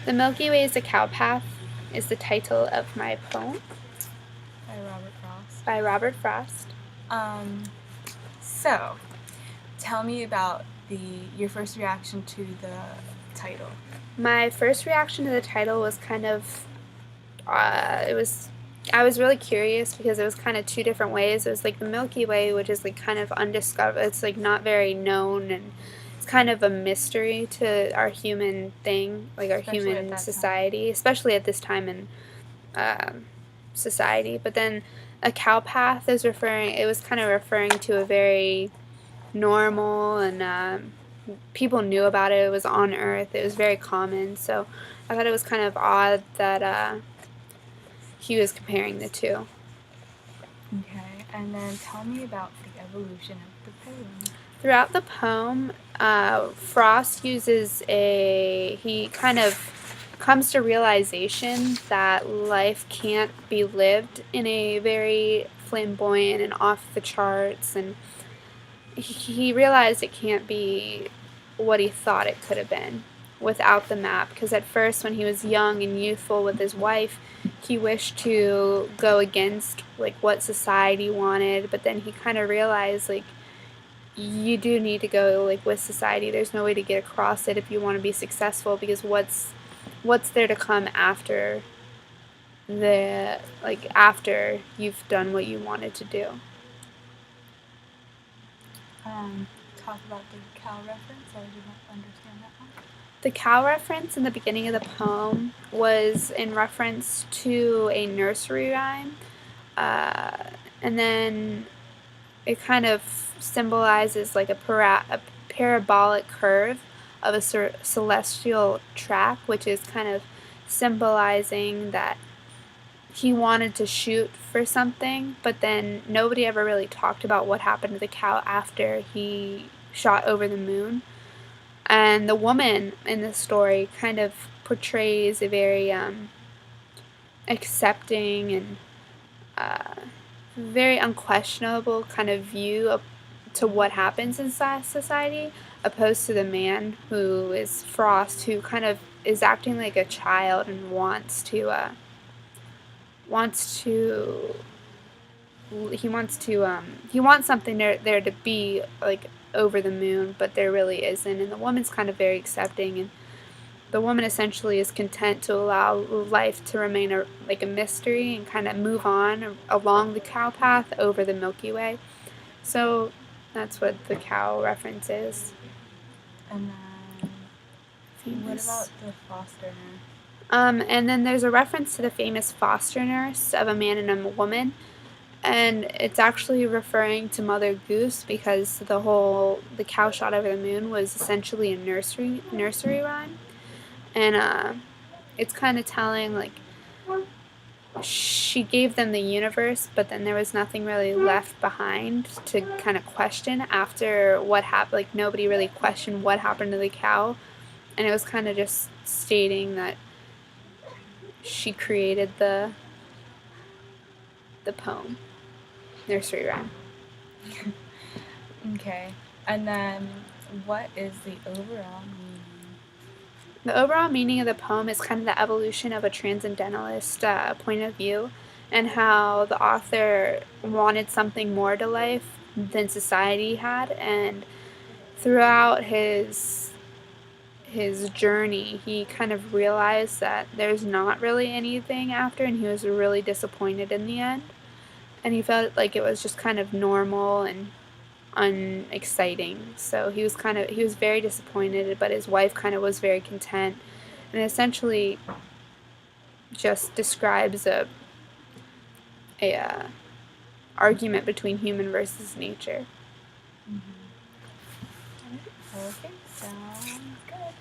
The Milky Way is a cowpath is the title of my poem By Robert Frost. by Robert Frost. So, tell me about your first reaction to the title. My first reaction to the title was kind of, I was really curious because it was kind of two different ways. It was like the Milky Way, which is like kind of undiscovered. It's like not very known, and it's kind of a mystery to our human thing, like our Especially at human that society, especially at this time in society. But then a cow path is referring. It was kind of referring to a very normal and people knew about it. It was on Earth. It was very common. So I thought it was kind of odd that he was comparing the two. Okay, and then tell me about the evolution of the poem. Throughout the poem, Frost he kind of comes to realization that life can't be lived in a very flamboyant and off the charts, and he realized it can't be what he thought it could have been without the map, because at first when he was young and youthful with his wife, he wished to go against like what society wanted, but then he kind of realized like you do need to go like with society. There's no way to get across it if you want to be successful, because what's there to come after after you've done what you wanted to do. Talk about the cow reference. I did not understand that one. The cow reference in the beginning of the poem was in reference to a nursery rhyme, and then it kind of symbolizes like a parabolic curve of a celestial track, which is kind of symbolizing that he wanted to shoot for something, but then nobody ever really talked about what happened to the cow after he shot over the moon. And the woman in the story kind of portrays a very accepting and very unquestionable kind of view to what happens in society, opposed to the man who is Frost, who kind of is acting like a child and he wants something there to be like over the moon, but there really isn't. And the woman's kind of very accepting, and the woman essentially is content to allow life to remain like a mystery and kind of move on along the cow path over the Milky Way. So that's what the cow reference is. And then, what about the foster nurse? And then there's a reference to the famous foster nurse of a man and a woman, and it's actually referring to Mother Goose, because the cow shot over the moon was essentially a nursery rhyme, and it's kind of telling like she gave them the universe, but then there was nothing really left behind to kind of question after what happened. Like nobody really questioned what happened to the cow, and it was kind of just stating that she created the poem, nursery rhyme. Okay, and then what is the overall meaning? The overall meaning of the poem is kind of the evolution of a transcendentalist point of view, and how the author wanted something more to life than society had, and throughout his journey, he kind of realized that there's not really anything after, and he was really disappointed in the end. And he felt like it was just kind of normal and unexciting. So he was very disappointed, but his wife kind of was very content, and essentially just describes a argument between human versus nature. Okay, sounds good.